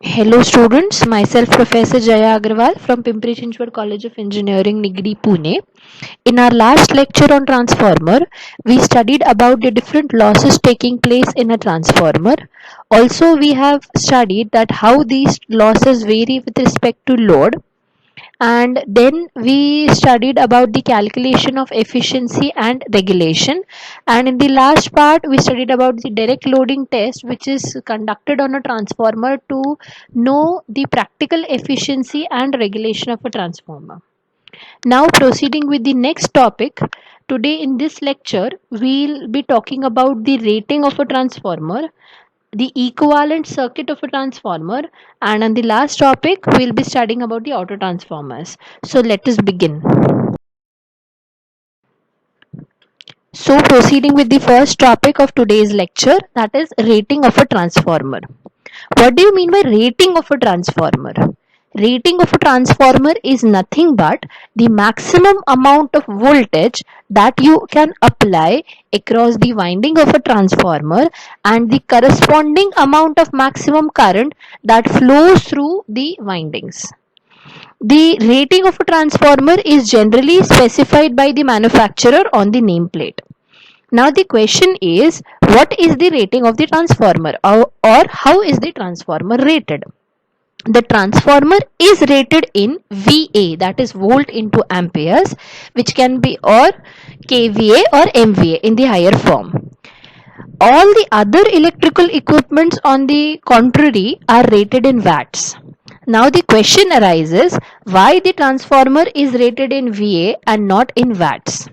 Hello students, myself Professor Jaya Agarwal from Pimpri Chinchwad College of Engineering, Nigri, Pune. In our last lecture on transformer, we studied about the different losses taking place in a transformer. Also, we have studied that how these losses vary with respect to load, and then we studied about the calculation of efficiency and regulation, and in the last part we studied about the direct loading test which is conducted on a transformer to know the practical efficiency and regulation of a transformer. Now proceeding with the next topic, today in this lecture we'll be talking about the rating of a transformer, the equivalent circuit of a transformer, and on the last topic we'll be studying about the auto transformers. So let us begin. So proceeding with the first topic of today's lecture, that is rating of a transformer. What do you mean by rating of a transformer? Rating of a transformer is nothing but the maximum amount of voltage that you can apply across the winding of a transformer and the corresponding amount of maximum current that flows through the windings. The rating of a transformer is generally specified by the manufacturer on the nameplate. Now the question is, what is the rating of the transformer, or how is the transformer rated? The transformer is rated in VA, that is volt into amperes, which can be or kVA or MVA in the higher form. All the other electrical equipments on the contrary are rated in watts. Now the question arises, why the transformer is rated in VA and not in watts?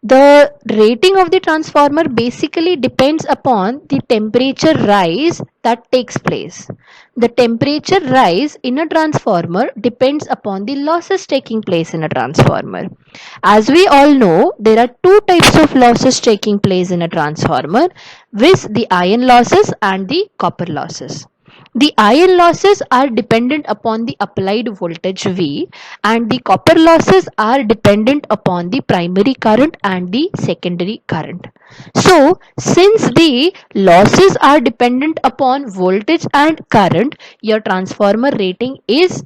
The rating of the transformer basically depends upon the temperature rise that takes place. The temperature rise in a transformer depends upon the losses taking place in a transformer. As we all know, there are two types of losses taking place in a transformer, with the iron losses and the copper losses. The iron losses are dependent upon the applied voltage V, and the copper losses are dependent upon the primary current and the secondary current. So, since the losses are dependent upon voltage and current, your transformer rating is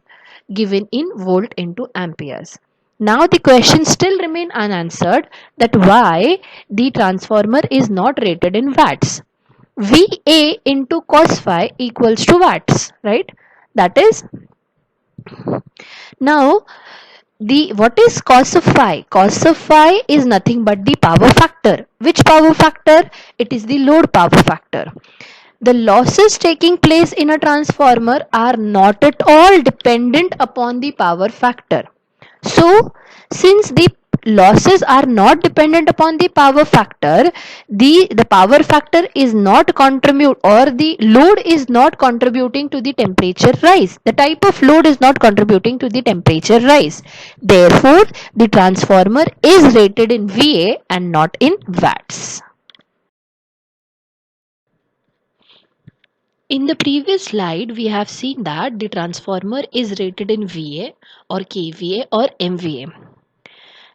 given in volt into amperes. Now the question still remain unanswered, that why the transformer is not rated in watts. VA into cos phi equals to watts, right? That is, now the what is cos of phi? Cos of phi is nothing but the power factor. Which power factor? It is the load power factor. The losses taking place in a transformer are not at all dependent upon the power factor. So, since the losses are not dependent upon the power factor, the power factor is not contribute, or the load is not contributing to the temperature rise. The type of load is not contributing to the temperature rise. Therefore, the transformer is rated in VA and not in watts. In the previous slide, we have seen that the transformer is rated in VA or kVA or MVA.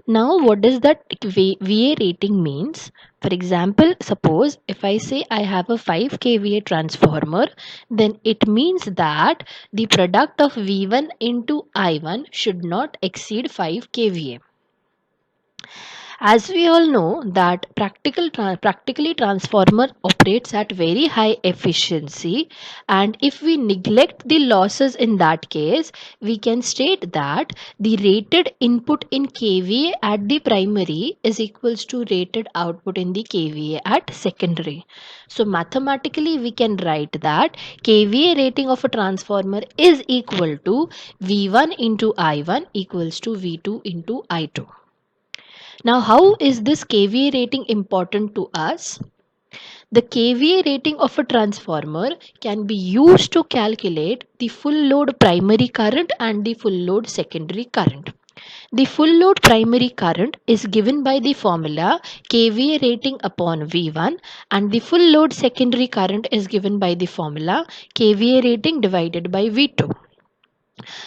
Now, what does that VA rating means? For example, suppose if I say I have a 5 kVA transformer, then it means that the product of V1 into I1 should not exceed 5 kVA. As we all know that practically transformer operates at very high efficiency, and if we neglect the losses in that case, we can state that the rated input in kVA at the primary is equals to rated output in the kVA at secondary. So mathematically we can write that kVA rating of a transformer is equal to V1 into I1 equals to V2 into I2. Now, how is this kVA rating important to us? The kVA rating of a transformer can be used to calculate the full load primary current and the full load secondary current. The full load primary current is given by the formula kVA rating upon V1, and the full load secondary current is given by the formula kVA rating divided by V2.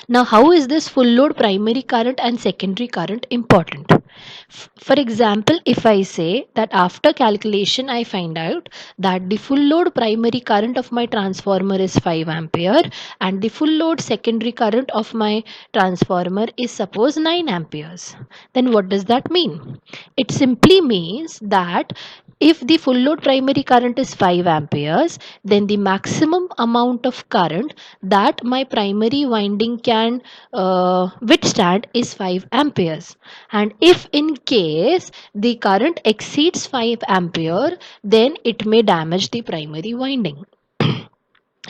Now, how is this full load primary current and secondary current important? For example, if I say that after calculation I find out that the full load primary current of my transformer is 5 ampere and the full load secondary current of my transformer is suppose 9 amperes, then what does that mean? It simply means that if the full load primary current is 5 amperes, then the maximum amount of current that my primary winding can withstand is 5 amperes. And if in case the current exceeds 5 ampere, then it may damage the primary winding.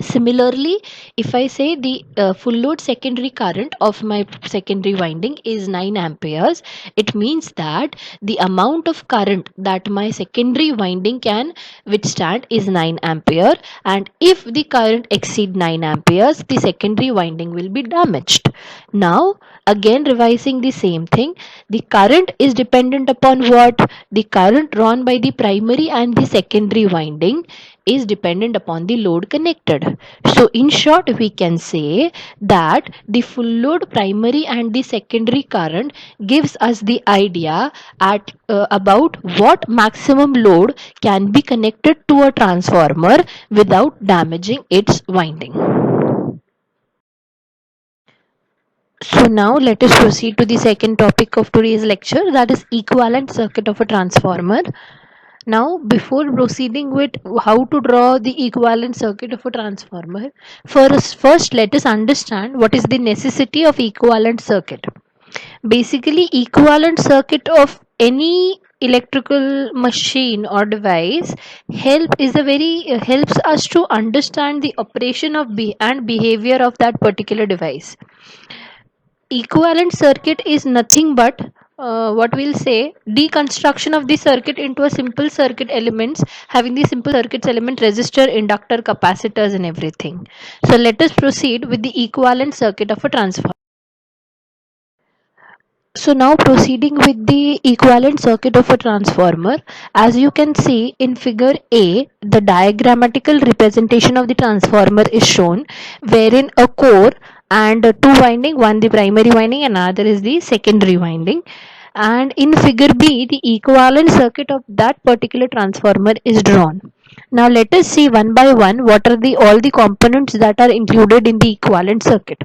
Similarly, if I say the full load secondary current of my secondary winding is 9 amperes, it means that the amount of current that my secondary winding can withstand is 9 ampere, and if the current exceed 9 amperes, the secondary winding will be damaged. Now, again revising the same thing, the current is dependent upon what? The current drawn by the primary and the secondary winding is dependent upon the load connected. So in short, we can say that the full load primary and the secondary current gives us the idea about what maximum load can be connected to a transformer without damaging its winding. So now let us proceed to the second topic of today's lecture, that is equivalent circuit of a transformer. Now, before proceeding with how to draw the equivalent circuit of a transformer, first let us understand what is the necessity of equivalent circuit. Basically, equivalent circuit of any electrical machine or device helps us to understand the operation of and behavior of that particular device. Equivalent circuit is nothing but what we'll say deconstruction of the circuit into a simple circuit elements, having the simple circuits element resistor, inductor, capacitors and everything. So let us proceed with the equivalent circuit of a transformer. So now proceeding with the equivalent circuit of a transformer, as you can see in figure A, the diagrammatical representation of the transformer is shown, wherein a core and two winding, one the primary winding and another is the secondary winding. And in figure B, the equivalent circuit of that particular transformer is drawn. Now let us see one by one what are the all the components that are included in the equivalent circuit.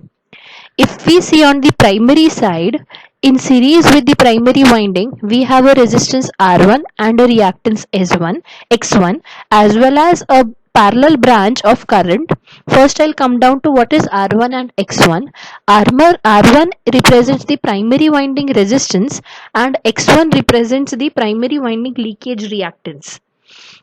If we see on the primary side, in series with the primary winding, we have a resistance R1 and a reactance X1, as well as a parallel branch of current. First, I'll come down to what is R1 and X1. R1 represents the primary winding resistance and X1 represents the primary winding leakage reactance.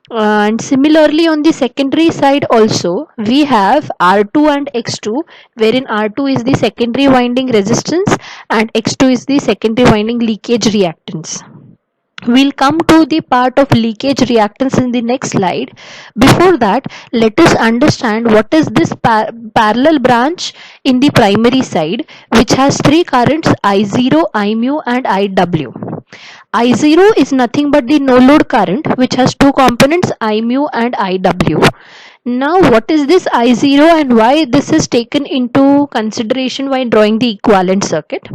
And similarly on the secondary side also we have R2 and X2, wherein R2 is the secondary winding resistance and X2 is the secondary winding leakage reactance. We'll come to the part of leakage reactance in the next slide. Before that, let us understand what is this parallel branch in the primary side, which has three currents I0, I mu and IW. I0 is nothing but the no load current, which has two components I mu and IW. Now, what is this I0 and why this is taken into consideration while drawing the equivalent circuit?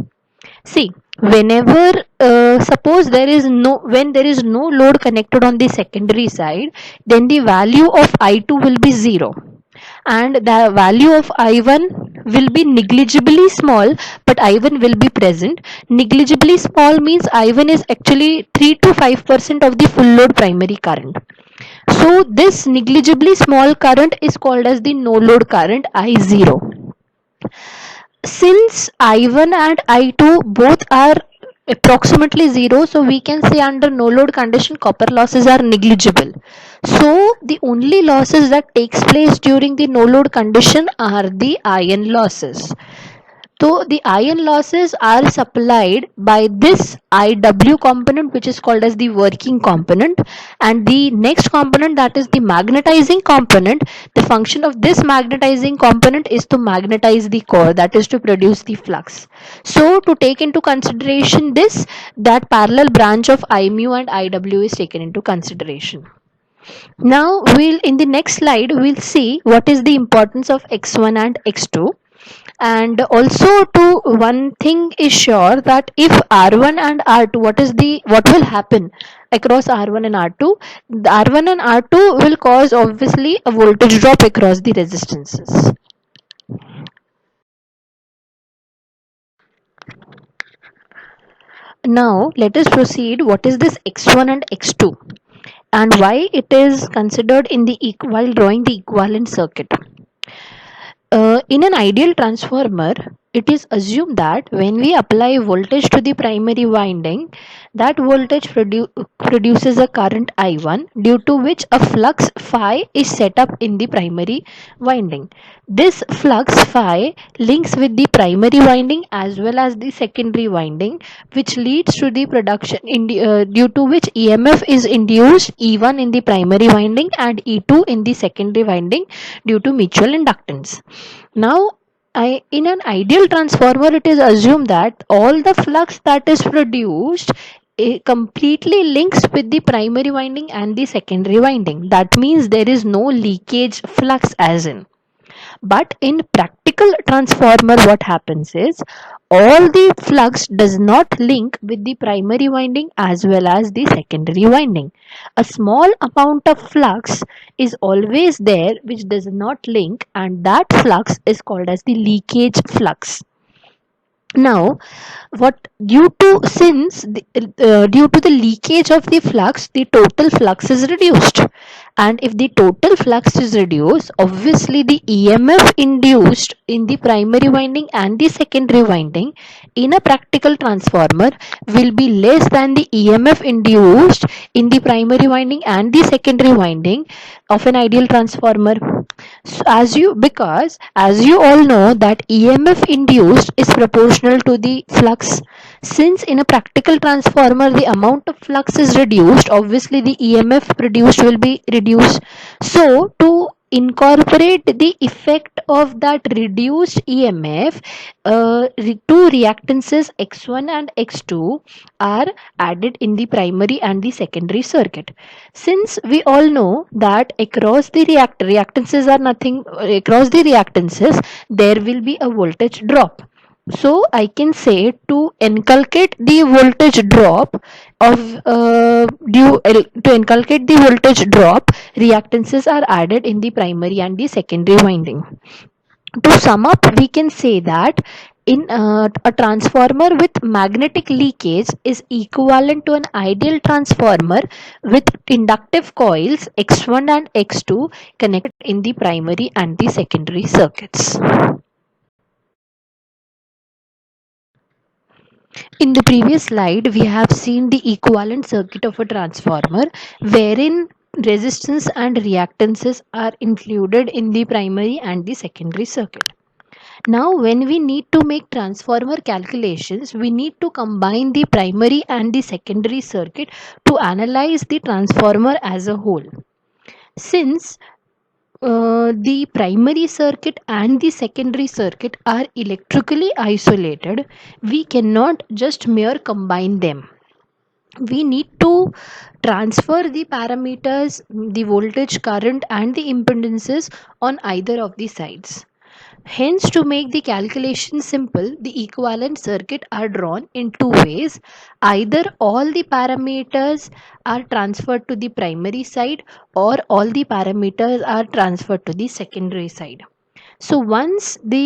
See, whenever suppose when there is no load connected on the secondary side, then the value of I2 will be 0 and the value of I1 will be negligibly small, but I1 will be present. Negligibly small means I1 is actually 3 to 5% of the full load primary current. So this negligibly small current is called as the no load current I0. Since I1 and I2 both are approximately 0, so we can say under no load condition copper losses are negligible. So the only losses that takes place during the no load condition are the iron losses. So the iron losses are supplied by this IW component, which is called as the working component, and the next component, that is the magnetizing component. The function of this magnetizing component is to magnetize the core, that is to produce the flux. So to take into consideration this, that parallel branch of I mu and IW is taken into consideration. Now in the next slide we'll see what is the importance of X1 and X2. And also, to one thing is sure, that if R1 and R2, what will happen across R1 and R2? The R1 and R2 will cause obviously a voltage drop across the resistances. Now let us proceed. What is this X1 and X2, and why it is considered in the while drawing the equivalent circuit? In an ideal transformer, it is assumed that when we apply voltage to the primary winding, that voltage produces a current I1, due to which a flux phi is set up in the primary winding. This flux phi links with the primary winding as well as the secondary winding, which leads to the production due to which EMF is induced, E1 in the primary winding and E2 in the secondary winding, due to mutual inductance. Now, in an ideal transformer, it is assumed that all the flux that is produced completely links with the primary winding and the secondary winding. That means there is no leakage flux as in. But in practical transformer, what happens is all the flux does not link with the primary winding as well as the secondary winding. A small amount of flux is always there which does not link, and that flux is called as the leakage flux. Now, what due to since due to the leakage of the flux, the total flux is reduced, and if the total flux is reduced, obviously the EMF induced in the primary winding and the secondary winding in a practical transformer will be less than the EMF induced in the primary winding and the secondary winding of an ideal transformer. So as you all know that EMF induced is proportional to the flux. Since in a practical transformer the amount of flux is reduced, obviously the EMF produced will be reduced. So to incorporate the effect of that reduced EMF, two reactances X1 and X2 are added in the primary and the secondary circuit. Since we all know that across the reactances are nothing, across the reactances there will be a voltage drop. So I can say, to inculcate the voltage drop of to inculcate the voltage drop, reactances are added in the primary and the secondary winding. To sum up, we can say that in a transformer with magnetic leakage is equivalent to an ideal transformer with inductive coils X1 and X2 connected in the primary and the secondary circuits. In the previous slide, we have seen the equivalent circuit of a transformer, wherein resistance and reactances are included in the primary and the secondary circuit. Now, when we need to make transformer calculations, we need to combine the primary and the secondary circuit to analyze the transformer as a whole. Since the primary circuit and the secondary circuit are electrically isolated, we cannot just mere combine them. We need to transfer the parameters, the voltage, current and the impedances on either of the sides. Hence, to make the calculation simple, the equivalent circuit are drawn in two ways. Either all the parameters are transferred to the primary side, or all the parameters are transferred to the secondary side. So once when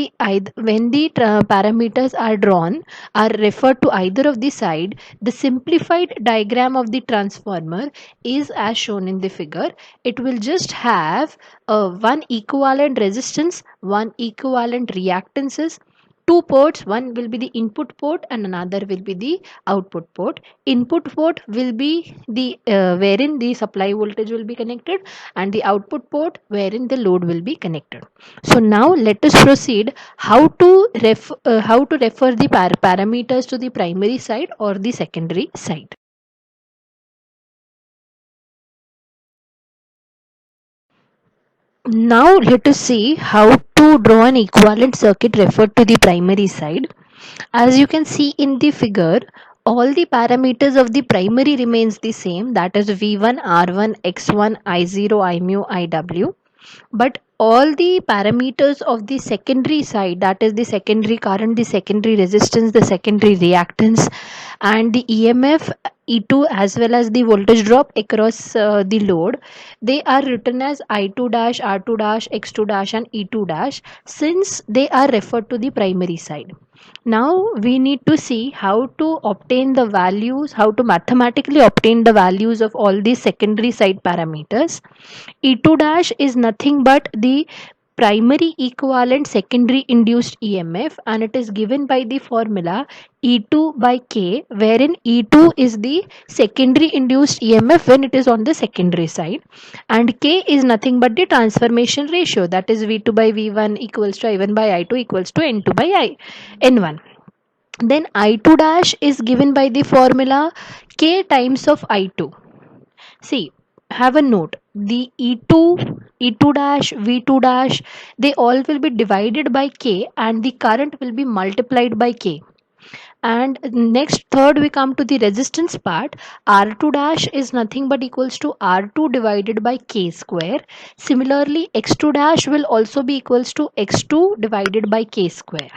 the parameters are drawn, are referred to either of the side, the simplified diagram of the transformer is as shown in the figure. It will just have one equivalent resistance, one equivalent reactances, two ports. One will be the input port and another will be the output port. Input port will be the wherein the supply voltage will be connected, and the output port wherein the load will be connected. So now let us proceed how to refer the parameters to the primary side or the secondary side. Now let us see how to draw an equivalent circuit referred to the primary side. As you can see in the figure, all the parameters of the primary remains the same, that is V1, R1, X1, I0, I mu, IW. but all the parameters of the secondary side, that is the secondary current, the secondary resistance, the secondary reactance, and the EMF, E2, as well as the voltage drop across the load, they are written as I2 dash, R2 dash, X2 dash, and E2 dash, since they are referred to the primary side. Now we need to see how to obtain the values, how to mathematically obtain the values of all these secondary side parameters. E2 dash is nothing but the primary equivalent secondary induced EMF, and it is given by the formula E2 by K, wherein E2 is the secondary induced EMF when it is on the secondary side, and K is nothing but the transformation ratio, that is V2 by V1 equals to I1 by I2 equals to N2 by N1. Then I2 dash is given by the formula K times of I2. See, have a note. The E2, E2 dash, V2 dash, they all will be divided by K, and the current will be multiplied by K. And next, third, we come to the resistance part. R2 dash is nothing but equals to R2 divided by K square. Similarly, X2 dash will also be equals to X2 divided by K square.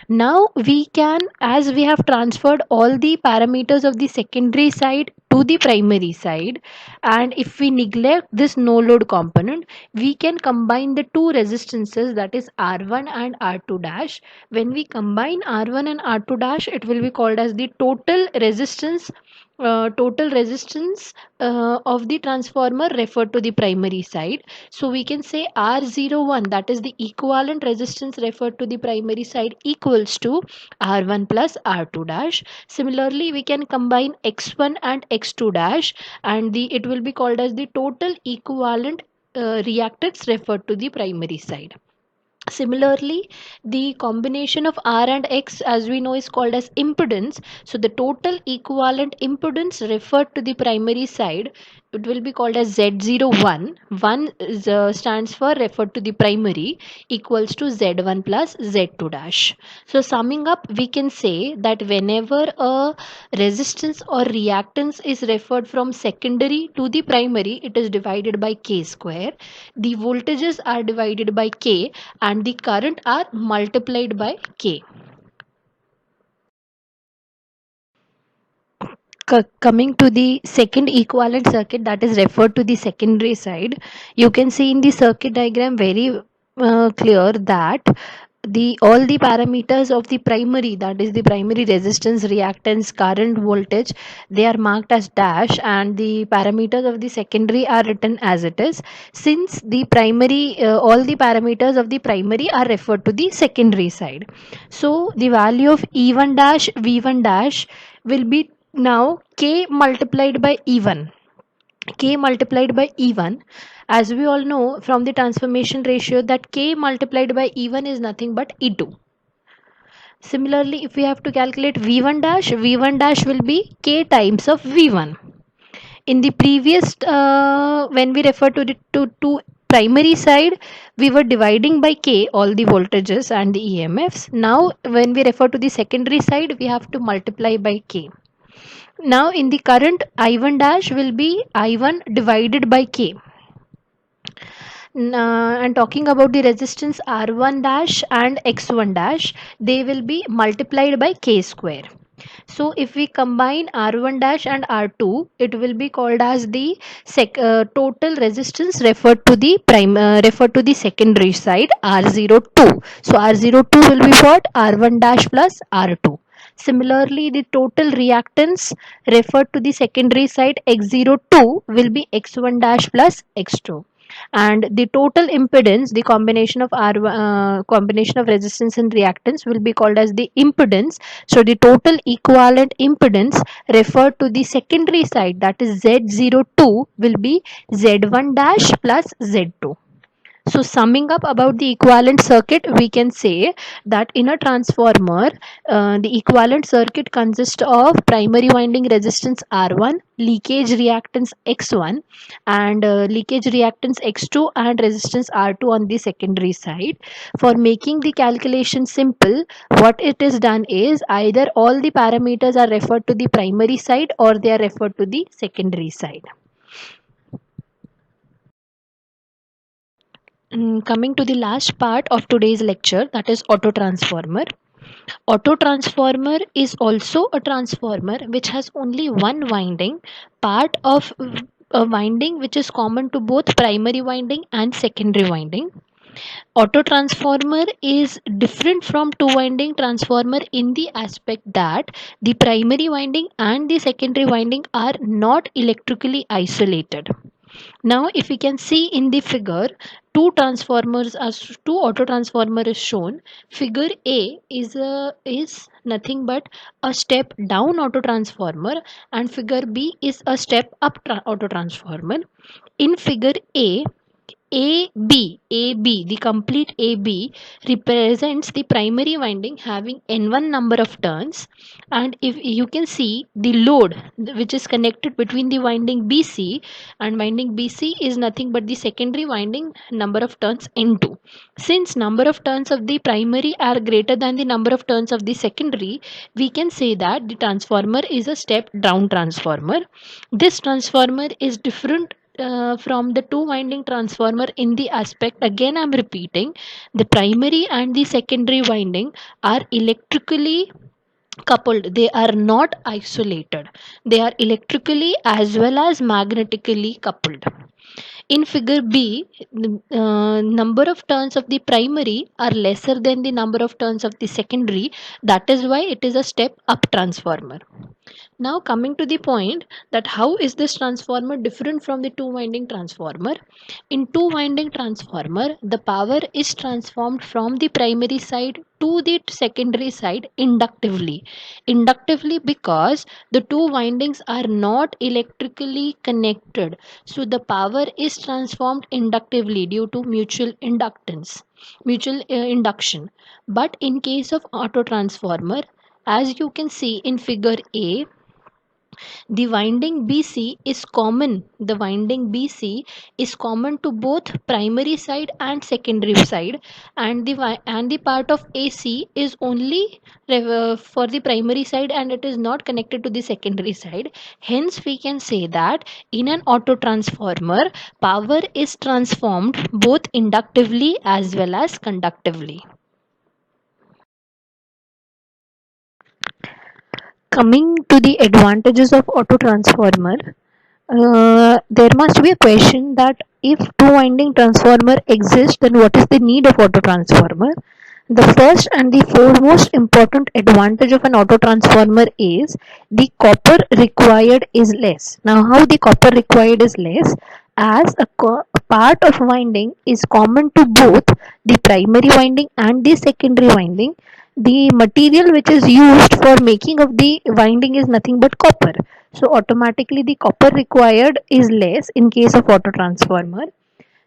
Now we can, as we have transferred all the parameters of the secondary side to the primary side, and if we neglect this no load component, we can combine the two resistances, that is R1 and R2 dash. When we combine R1 and R2 dash, it will be called as the total resistance of the transformer referred to the primary side. So we can say R01, that is the equivalent resistance referred to the primary side, equals to R1 plus R2 dash. Similarly, we can combine X1 and X2 dash, and it will be called as the total equivalent reactance referred to the primary side. Similarly, the combination of R and X, as we know, is called as impedance. So the total equivalent impedance referred to the primary side, it will be called as Z01. One is, stands for referred to the primary, equals to Z1 plus Z2 dash. So summing up, we can say that whenever a resistance or reactance is referred from secondary to the primary, it is divided by K square. The voltages are divided by K, and the current are multiplied by K. Coming to the second equivalent circuit, that is referred to the secondary side, you can see in the circuit diagram very clear that the all the parameters of the primary, that is the primary resistance, reactance, current, voltage, they are marked as dash, and the parameters of the secondary are written as it is, since the primary all the parameters of the primary are referred to the secondary side. So the value of E1 dash, V1 dash will be now K multiplied by E1. K multiplied by E1, as we all know from the transformation ratio, that K multiplied by E1 is nothing but E2. Similarly, if we have to calculate V1 dash, V1 dash will be K times of V1. In the previous, when we refer to the to primary side, we were dividing by K all the voltages and the EMFs. Now, when we refer to the secondary side, we have to multiply by K. Now in the current, I1 dash will be I1 divided by K. And talking about the resistance R1 dash and X1 dash, they will be multiplied by K square. So if we combine R1 dash and R2, it will be called as the total resistance referred to the referred to the secondary side, R02. So R02 will be what? R1 dash plus R2. Similarly, the total reactance referred to the secondary side, X02, will be X1 dash plus X2, and the total impedance, the combination of combination of resistance and reactance, will be called as the impedance. So the total equivalent impedance referred to the secondary side, that is Z02, will be Z1 dash plus Z2. So summing up about the equivalent circuit, we can say that in a transformer, the equivalent circuit consists of primary winding resistance R1, leakage reactance X1, and leakage reactance X2, and resistance R2 on the secondary side. For making the calculation simple, what it is done is either all the parameters are referred to the primary side or they are referred to the secondary side. Coming to the last part of today's lecture, that is auto transformer. Auto transformer is also a transformer which has only one winding, part of a winding which is common to both primary winding and secondary winding. Auto transformer is different from two winding transformer in the aspect that the primary winding and the secondary winding are not electrically isolated. Now, if we can see in the figure, two auto transformer is shown. Figure A is nothing but a step down auto transformer, and figure B is a step up auto transformer. In figure AB, the complete AB represents the primary winding having N1 number of turns, and if you can see the load which is connected between the winding BC, and winding BC is nothing but the secondary winding number of turns N2. Since number of turns of the primary are greater than the number of turns of the secondary, we can say that the transformer is a step down transformer. This transformer is different from the two winding transformer in the aspect, again I'm repeating, the primary and the secondary winding are electrically coupled, they are not isolated, they are electrically as well as magnetically coupled. In figure B, the number of turns of the primary are lesser than the number of turns of the secondary, that is why it is a step up transformer. Now coming to the point that how is this transformer different from the two winding transformer? In two winding transformer, the power is transformed from the primary side to the secondary side inductively. Inductively because the two windings are not electrically connected. So the power is transformed inductively due to mutual inductance, mutual induction. But in case of auto transformer, as you can see in figure A, the winding BC is common. The winding BC is common to both primary side and secondary side, and the part of AC is only for the primary side, and it is not connected to the secondary side. Hence, we can say that in an auto transformer, power is transformed both inductively as well as conductively. Coming to the advantages of auto transformer, there must be a question that if two winding transformer exists, then what is the need of auto transformer? The first and the foremost important advantage of an auto transformer is the copper required is less. Now, how the copper required is less? As a part of winding is common to both the primary winding and the secondary winding, the material which is used for making of the winding is nothing but copper. So automatically the copper required is less in case of auto transformer.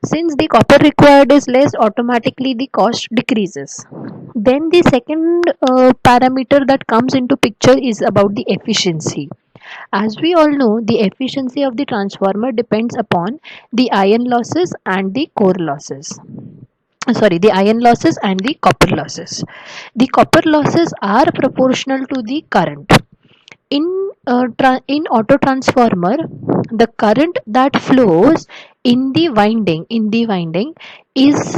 Since the copper required is less, automatically the cost decreases. Then the second parameter that comes into picture is about the efficiency. As we all know, the efficiency of the transformer depends upon the iron losses and the core losses. Sorry, the iron losses and the copper losses. The copper losses are proportional to the current. In auto transformer, the current that flows in the winding is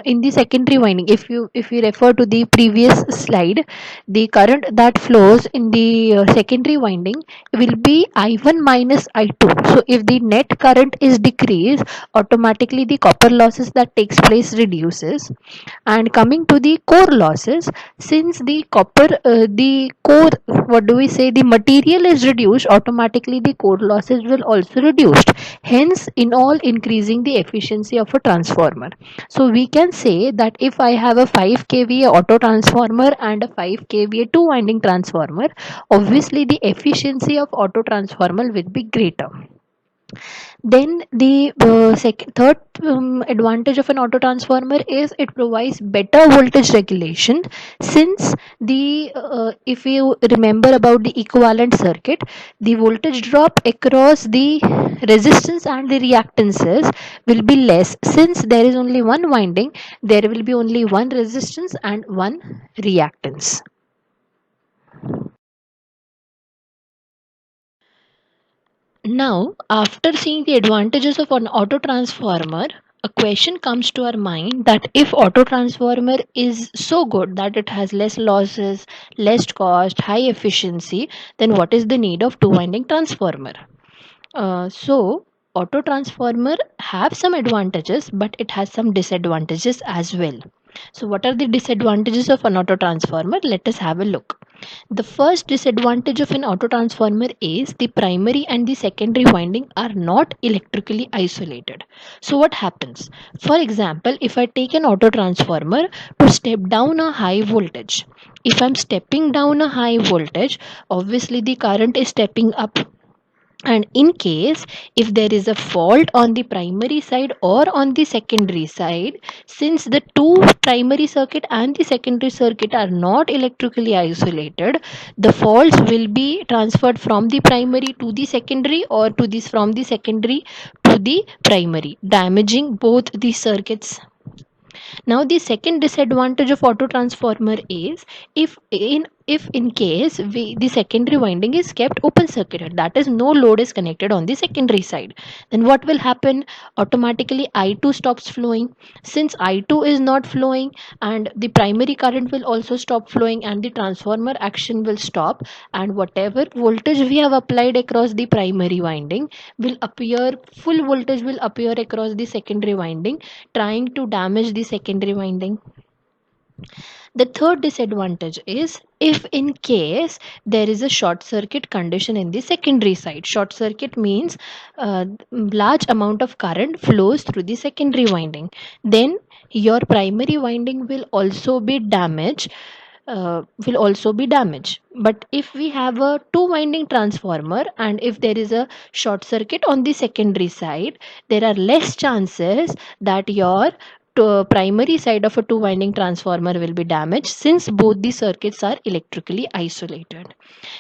in the secondary winding. If you refer to the previous slide, the current that flows in the secondary winding will be I1 minus I2. So if the net current is decreased, automatically the copper losses that takes place reduces. And coming to the core losses, since the core, what do we say, the material is reduced, automatically the core losses will also reduced, hence in all increasing the efficiency of a transformer. So we can say that if I have a 5 kVA auto transformer and a 5 kVA two winding transformer, obviously the efficiency of auto transformer will be greater. Then the third advantage of an auto transformer is it provides better voltage regulation. Since the if you remember about the equivalent circuit, the voltage drop across the resistance and the reactances will be less. Since there is only one winding, there will be only one resistance and one reactance. Now, after seeing the advantages of an auto transformer, a question comes to our mind that if auto transformer is so good that it has less losses, less cost, high efficiency, then what is the need of two winding transformer? So auto transformer have some advantages, but it has some disadvantages as well. So what are the disadvantages of an auto transformer? Let us have a look. The first disadvantage of an auto transformer is the primary and the secondary winding are not electrically isolated. So what happens? For example, if I take an auto transformer to step down a high voltage, if I'm stepping down a high voltage, obviously the current is stepping up, and in case if there is a fault on the primary side or on the secondary side, since the two primary circuit and the secondary circuit are not electrically isolated, the faults will be transferred from the primary to the secondary, or to this from the secondary to the primary, damaging both the circuits. Now the second disadvantage of auto transformer is if in case the secondary winding is kept open circuited, that is no load is connected on the secondary side, then what will happen? Automatically I2 stops flowing. Since I2 is not flowing, and the primary current will also stop flowing, and the transformer action will stop, and whatever voltage we have applied across the primary winding will appear, full voltage will appear across the secondary winding, trying to damage the secondary winding. The third disadvantage is if in case there is a short circuit condition in the secondary side. Short circuit means large amount of current flows through the secondary winding, then your primary winding will also be damaged. But if we have a two winding transformer, and if there is a short circuit on the secondary side, there are less chances that your primary side of a two winding transformer will be damaged, since both the circuits are electrically isolated.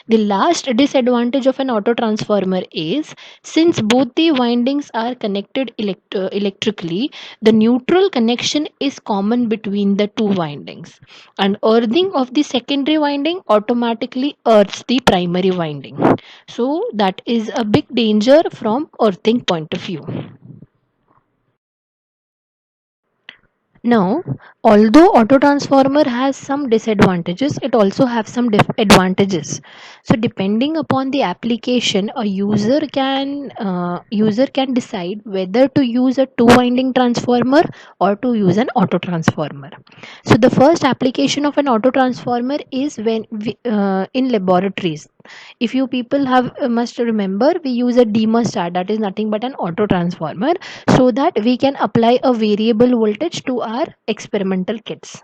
The last disadvantage of an auto transformer is since both the windings are connected electrically, the neutral connection is common between the two windings, and earthing of the secondary winding automatically earths the primary winding. So that is a big danger from earthing point of view. Now, although auto transformer has some disadvantages, it also has some advantages. So, depending upon the application, a user can decide whether to use a two winding transformer or to use an auto transformer. So, the first application of an auto transformer is when in laboratories. If you people have must remember, we use a demer, that is nothing but an auto transformer, so that we can apply a variable voltage to our experimental kits.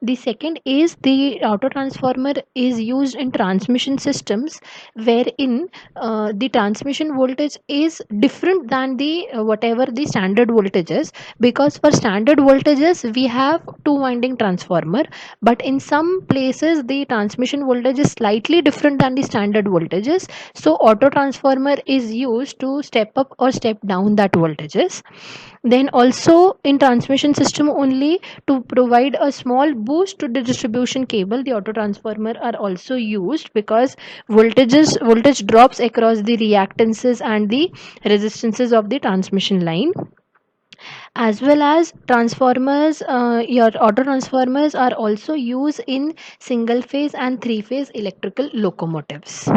The second is the auto transformer is used in transmission systems, wherein the transmission voltage is different than the whatever the standard voltage is, because for standard voltages we have two winding transformer, but in some places the transmission voltage is slightly different than the standard voltages, so auto transformer is used to step up or step down that voltages. Then also in transmission system only, to provide a small boost to the distribution cable, the auto transformer are also used, because voltage drops across the reactances and the resistances of the transmission line. As well as transformers, your auto transformers are also used in single phase and three phase electrical locomotives.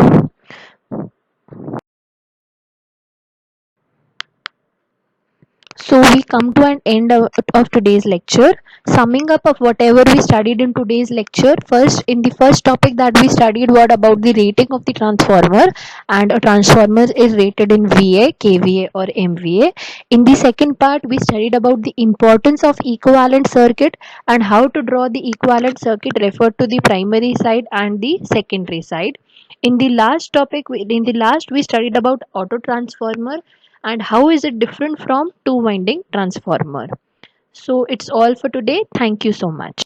So we come to an end of today's lecture. Summing up of whatever we studied in today's lecture, first in the first topic that we studied what about the rating of the transformer, and a transformer is rated in VA, KVA or MVA. In the second part we studied about the importance of equivalent circuit and how to draw the equivalent circuit referred to the primary side and the secondary side. In the last topic, in the last we studied about auto transformer and how is it different from two winding transformer. So it's all for today. Thank you so much.